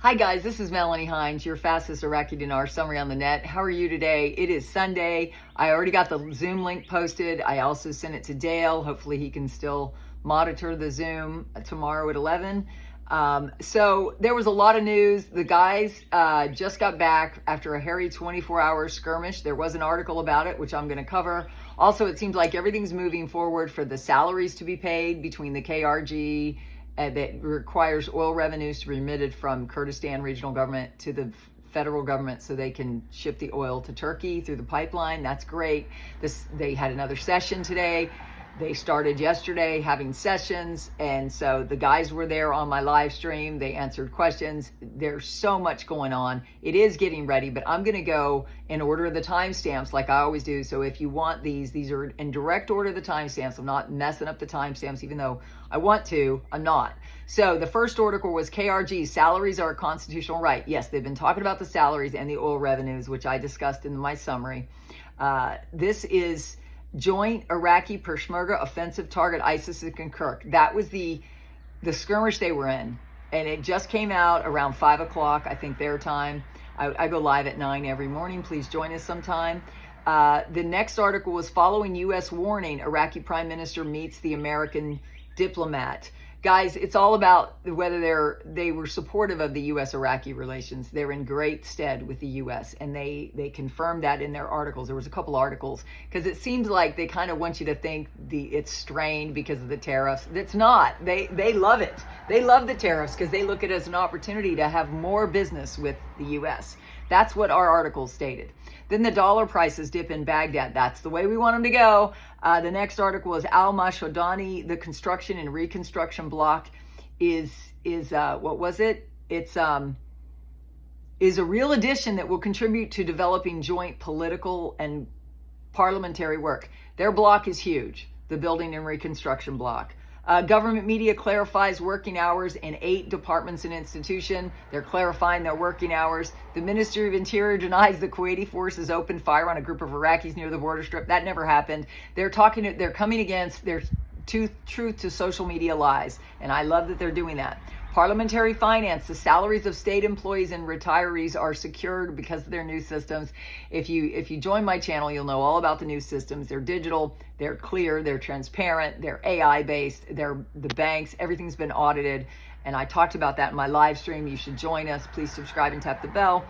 Hi guys, this is Melanie Hinds, your fastest Iraqi dinar summary on the net. How are you today? It is Sunday. I already got the Zoom link posted. I also sent it to Dale. Hopefully he can still monitor the Zoom tomorrow at 11. So there was a lot of news. The guys just got back after a hairy 24-hour skirmish. There was an article about it, which I'm going to cover. Also, it seems like everything's moving forward for the salaries to be paid between the KRG that requires oil revenues to be remitted from Kurdistan regional government to the federal government so they can ship the oil to Turkey through the pipeline. That's great. They had another session today. They started yesterday having sessions, and so the guys were there on my live stream. They answered questions. There's so much going on. It is getting ready, but I'm going to go in order of the timestamps like I always do. So if you want these are in direct order of the timestamps. I'm not messing up the timestamps, even though I want to. I'm not. So the first article was KRG, salaries are a constitutional right. Yes, they've been talking about the salaries and the oil revenues, which I discussed in my summary. This is Joint Iraqi Peshmerga offensive target ISIS in Kirkuk. That was the skirmish they were in, and it just came out around 5 o'clock, I think their time. I go live at 9 every morning. Please join us sometime. The next article was following U.S. warning, Iraqi Prime Minister meets the American diplomat. Guys, it's all about whether they were supportive of the U.S.-Iraqi relations. They're in great stead with the U.S., and they confirmed that in their articles. There was a couple articles, because it seems like they kind of want you to think it's strained because of the tariffs. It's not. They love it. They love the tariffs because they look at it as an opportunity to have more business with the U.S. That's what our article stated. Then the dollar prices dip in Baghdad. That's the way we want them to go. The next article is Al-Mashodani, the construction and reconstruction block is what was it? It's is a real addition that will contribute to developing joint political and parliamentary work. Their block is huge, the building and reconstruction block. Government media clarifies working hours in 8 departments and institutions. They're clarifying their working hours. The Ministry of Interior denies the Kuwaiti forces opened fire on a group of Iraqis near the border strip. That never happened. They're coming against their truth to social media lies, and I love that they're doing that. Parliamentary finance, the salaries of state employees and retirees are secured because of their new systems. If you join my channel, you'll know all about the new systems. They're digital, they're clear, they're transparent, they're AI based, they're the banks, everything's been audited. And I talked about that in my live stream. You should join us. Please subscribe and tap the bell.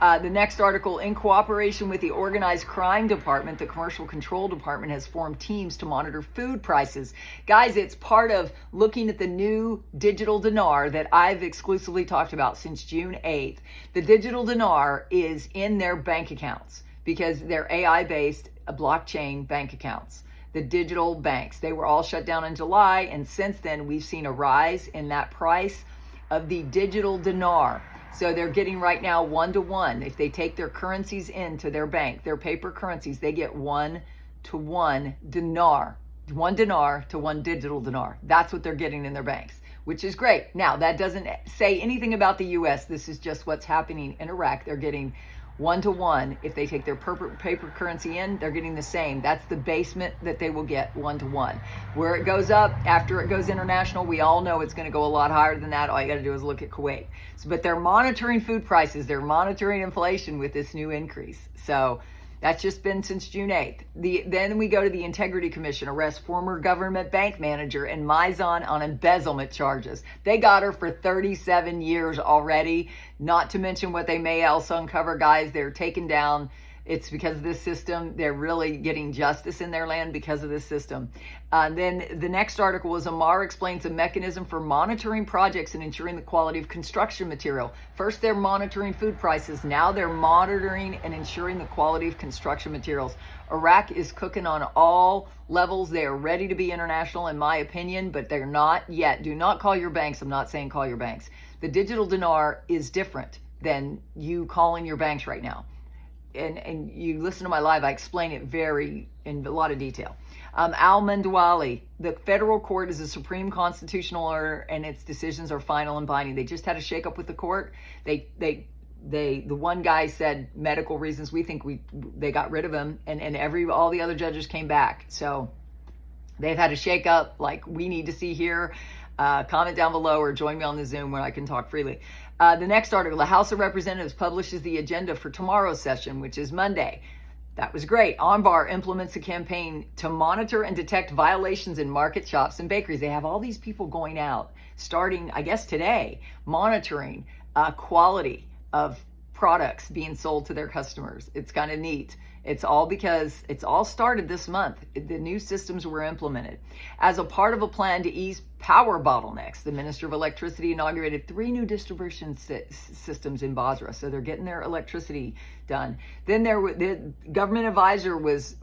The next article, in cooperation with the Organized Crime Department, the Commercial Control Department has formed teams to monitor food prices. Guys, it's part of looking at the new digital dinar that I've exclusively talked about since June 8th. The digital dinar is in their bank accounts because they're AI-based blockchain bank accounts. The digital banks, they were all shut down in July, and since then we've seen a rise in that price of the digital dinar. So they're getting right now 1-to-1. If they take their currencies into their bank, their paper currencies, they get 1-to-1 dinar. 1 dinar to 1 digital dinar. That's what they're getting in their banks, which is great. Now, that doesn't say anything about the U.S. This is just what's happening in Iraq. They're getting 1-to-1. If they take their paper currency in, they're getting the same. That's the basement that they will get, 1-to-1. Where it goes up, after it goes international, we all know it's going to go a lot higher than that. All you got to do is look at Kuwait. But they're monitoring food prices. They're monitoring inflation with this new increase. So that's just been since June 8th. Then we go to the Integrity Commission, arrests former government bank manager and Mizon on embezzlement charges. They got her for 37 years already, not to mention what they may also uncover. Guys, they're taken down. It's because of this system. They're really getting justice in their land because of this system. Then the next article is Amar explains a mechanism for monitoring projects and ensuring the quality of construction material. First, they're monitoring food prices. Now they're monitoring and ensuring the quality of construction materials. Iraq is cooking on all levels. They are ready to be international, in my opinion, but they're not yet. Do not call your banks. I'm not saying call your banks. The digital dinar is different than you calling your banks right now. And you listen to my live, I explain it in a lot of detail. Al-Mandwali, the federal court is a supreme constitutional order and its decisions are final and binding. They just had a shakeup with the court. The one guy said medical reasons. We think they got rid of him, and all the other judges came back. So they've had a shakeup like we need to see here. Comment down below or join me on the Zoom where I can talk freely. The next article, the House of Representatives publishes the agenda for tomorrow's session, which is Monday. That was great. OnBar implements a campaign to monitor and detect violations in market shops and bakeries. They have all these people going out, starting, I guess, today, monitoring quality of products being sold to their customers. It's kind of neat. It's all because it's all started this month. The new systems were implemented. As a part of a plan to ease power bottlenecks, the Minister of Electricity inaugurated 3 new distribution systems in Basra. So they're getting their electricity done. Then the government advisor was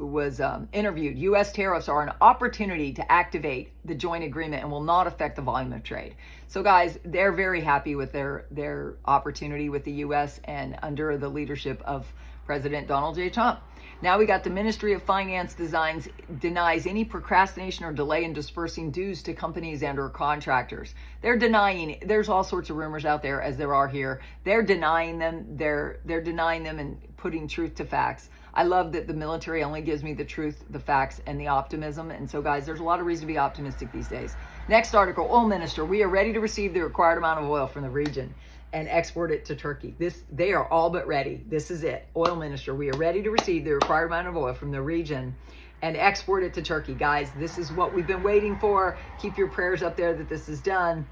interviewed. U.S. tariffs are an opportunity to activate the joint agreement and will not affect the volume of trade. So guys, they're very happy with their opportunity with the U.S. and under the leadership of President Donald J. Trump. Now we got the Ministry of Finance denies any procrastination or delay in dispersing dues to companies and or contractors. They're denying, there's all sorts of rumors out there as there are here. They're denying them. They're denying them and putting truth to facts. I love that the military only gives me the truth, the facts, and the optimism. And so guys, there's a lot of reason to be optimistic these days. Next article, Oil Minister, we are ready to receive the required amount of oil from the region and export it to Turkey. They are all but ready. This is it. Oil Minister, we are ready to receive the required amount of oil from the region and export it to Turkey. Guys, this is what we've been waiting for. Keep your prayers up there that this is done.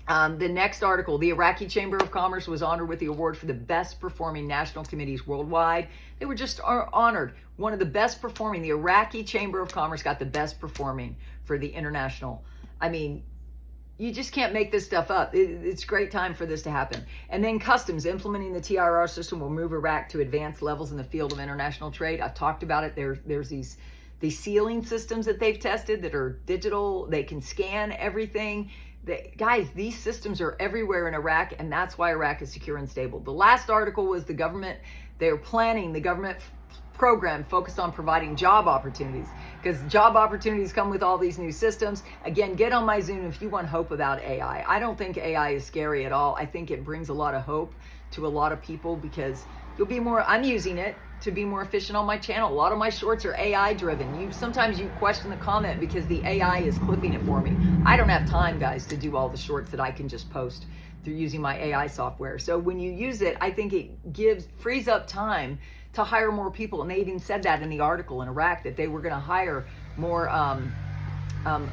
The next article, the Iraqi Chamber of Commerce was honored with the award for the best performing national committees worldwide. They were just honored. One of the best performing, the Iraqi Chamber of Commerce got the best performing for the international. I mean, you just can't make this stuff up. It's a great time for this to happen. And then Customs, implementing the TRR system will move Iraq to advanced levels in the field of international trade. I've talked about it. There's these sealing systems that they've tested that are digital. They can scan everything. Guys, these systems are everywhere in Iraq, and that's why Iraq is secure and stable. The last article was the government program focused on providing job opportunities, because job opportunities come with all these new systems. Again, get on my Zoom if you want hope about AI. I don't think AI is scary at all. I think it brings a lot of hope to a lot of people because you'll be more, I'm using it to be more efficient on my channel. A lot of my shorts are AI driven. Sometimes you question the comment because the AI is clipping it for me. I don't have time, guys, to do all the shorts that I can just post through using my AI software. So when you use it, I think it frees up time to hire more people. And they even said that in the article in Iraq, that they were going to hire more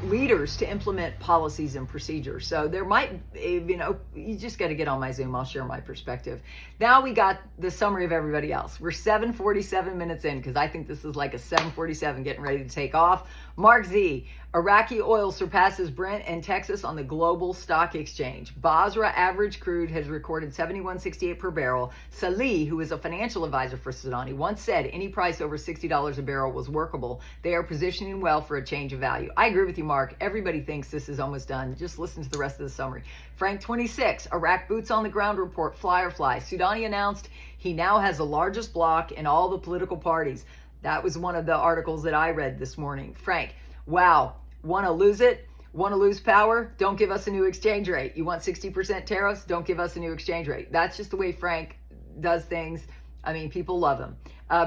leaders to implement policies and procedures. So there might, you just got to get on my Zoom. I'll share my perspective. Now we got the summary of everybody else. We're 7:47 minutes in because I think this is like a 7:47 getting ready to take off. Mark Z, Iraqi oil surpasses Brent and Texas on the global stock exchange. Basra average crude has recorded $71.68 per barrel. Salih, who is a financial advisor for Sudani, once said any price over $60 a barrel was workable. They are positioning well for a change of value. I agree with you, Mark. Everybody thinks this is almost done. Just listen to the rest of the summary. Frank 26, Iraq boots on the ground report, fly or fly. Sudani announced he now has the largest bloc in all the political parties. That was one of the articles that I read this morning. Frank, wow. Want to lose it? Want to lose power? Don't give us a new exchange rate. You want 60% tariffs? Don't give us a new exchange rate. That's just the way Frank does things. I mean, people love him.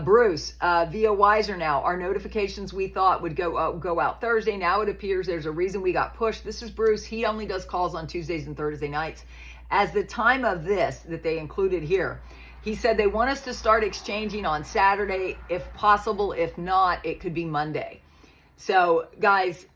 Bruce, via Wiser now, our notifications we thought would go out Thursday. Now it appears there's a reason we got pushed. This is Bruce. He only does calls on Tuesdays and Thursday nights. As the time of this that they included here, he said they want us to start exchanging on Saturday, if possible. If not, it could be Monday. So, guys,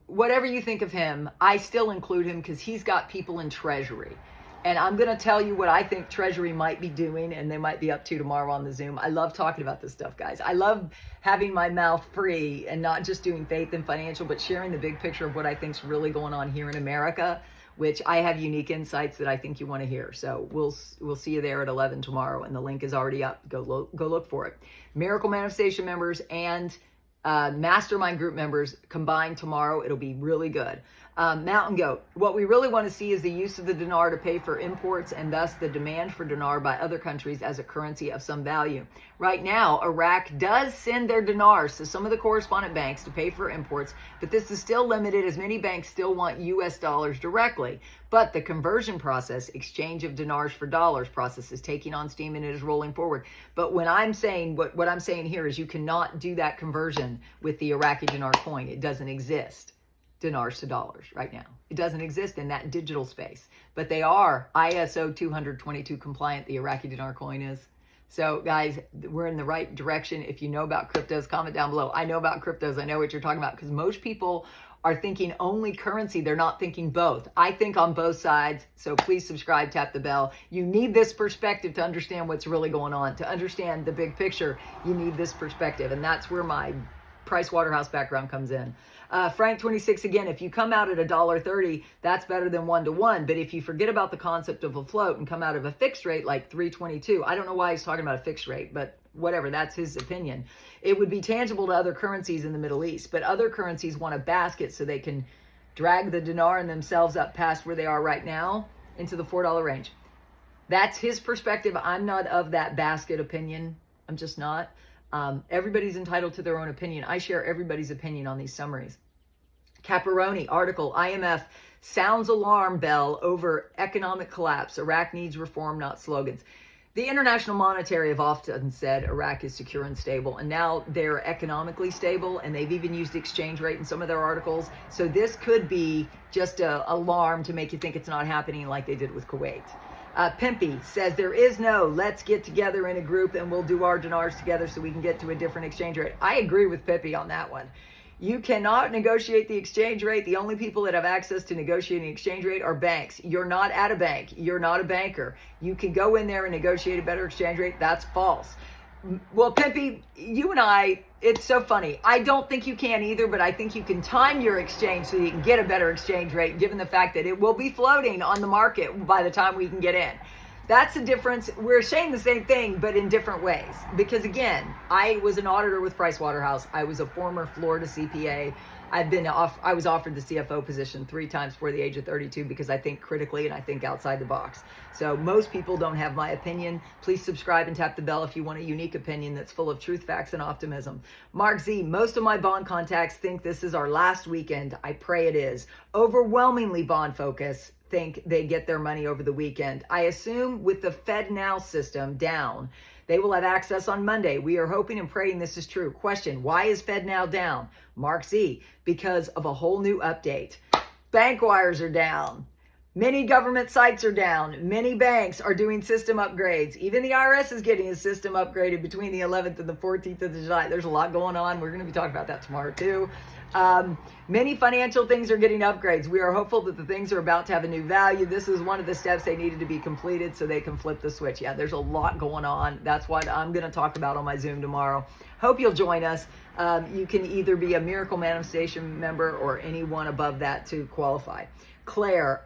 whatever you think of him, I still include him because he's got people in Treasury. And I'm going to tell you what I think Treasury might be doing and they might be up to tomorrow on the Zoom. I love talking about this stuff, guys. I love having my mouth free and not just doing faith and financial, but sharing the big picture of what I think's really going on here in America, which I have unique insights that I think you want to hear. So we'll see you there at 11 tomorrow, and the link is already up. Go look for it. Miracle Manifestation members and mastermind group members combined tomorrow. It'll be really good. Mountain Goat, what we really want to see is the use of the dinar to pay for imports and thus the demand for dinar by other countries as a currency of some value. Right now, Iraq does send their dinars to some of the correspondent banks to pay for imports, but this is still limited as many banks still want US dollars directly. But the conversion process, exchange of dinars for dollars process, is taking on steam and it is rolling forward. But when I'm saying, what I'm saying here is you cannot do that conversion with the Iraqi dinar coin. It doesn't exist. dinars to dollars right now. It doesn't exist in that digital space, but they are ISO 222 compliant, the Iraqi dinar coin is. So guys, we're in the right direction. If you know about cryptos, comment down below. I know about cryptos. I know what you're talking about, because most people are thinking only currency. They're not thinking both. I think on both sides. So please subscribe, tap the bell. You need this perspective to understand what's really going on. To understand the big picture, you need this perspective. And that's where my Price Waterhouse background comes in. Frank 26, again, if you come out at $1.30, that's better than 1-to-1. But if you forget about the concept of a float and come out of a fixed rate like 322, I don't know why he's talking about a fixed rate, but whatever, that's his opinion. It would be tangible to other currencies in the Middle East, but other currencies want a basket so they can drag the dinar and themselves up past where they are right now into the $4 range. That's his perspective. I'm not of that basket opinion. I'm just not. Everybody's entitled to their own opinion. I share everybody's opinion on these summaries. Caparoni article, IMF sounds alarm bell over economic collapse. Iraq needs reform, not slogans. The International Monetary have often said Iraq is secure and stable, and now they're economically stable, and they've even used exchange rate in some of their articles. So this could be just an alarm to make you think it's not happening like they did with Kuwait. Pimpy says there is no let's get together in a group and we'll do our dinars together so we can get to a different exchange rate. I agree with Pimpy on that one. You cannot negotiate the exchange rate. The only people that have access to negotiating exchange rate are banks. You're not at a bank. You're not a banker. You can go in there and negotiate a better exchange rate. That's false. Well, Pimpy, you and I, it's so funny. I don't think you can either, but I think you can time your exchange so you can get a better exchange rate, given the fact that it will be floating on the market by the time we can get in. That's the difference. We're saying the same thing, but in different ways. Because again, I was an auditor with Price Waterhouse. I was a former Florida CPA. I was offered the CFO position 3 times before the age of 32 because I think critically and I think outside the box. So most people don't have my opinion. Please subscribe and tap the bell if you want a unique opinion that's full of truth, facts, and optimism. Mark Z, most of my bond contacts think this is our last weekend. I pray it is. Overwhelmingly bond focus think they get their money over the weekend. I assume with the FedNow system down, they will have access on Monday. We are hoping and praying this is true. Question, why is FedNow down? Mark Z, because of a whole new update. Bank wires are down. Many government sites are down. Many banks are doing system upgrades. Even the IRS is getting a system upgraded between the 11th and the 14th of July. There's a lot going on. We're going to be talking about that tomorrow too. Many financial things are getting upgrades. We are hopeful that the things are about to have a new value. This is one of the steps they needed to be completed so they can flip the switch. Yeah, there's a lot going on. That's what I'm going to talk about on my Zoom tomorrow. Hope you'll join us. You can either be a Miracle Manifestation member or anyone above that to qualify. Claire,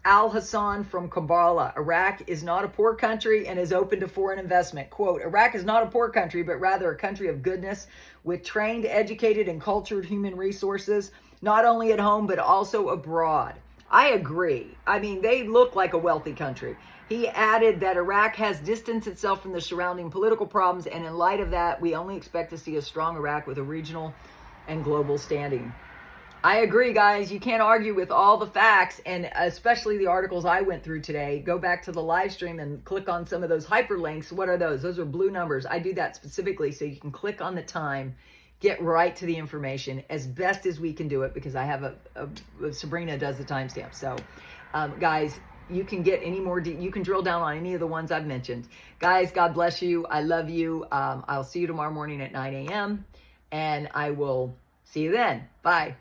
Al Hassan from Kabbalah, Iraq is not a poor country and is open to foreign investment. Quote, Iraq is not a poor country, but rather a country of goodness with trained, educated, and cultured human resources, not only at home, but also abroad. I agree. I mean, they look like a wealthy country. He added that Iraq has distanced itself from the surrounding political problems, and in light of that, we only expect to see a strong Iraq with a regional and global standing. I agree, guys. You can't argue with all the facts, and especially the articles I went through today. Go back to the live stream and click on some of those hyperlinks. What are those? Those are blue numbers. I do that specifically so you can click on the time, get right to the information as best as we can do it, because I have Sabrina does the timestamp. So, guys, you can get any more, you can drill down on any of the ones I've mentioned. Guys, God bless you. I love you. I'll see you tomorrow morning at 9 a.m. and I will see you then. Bye.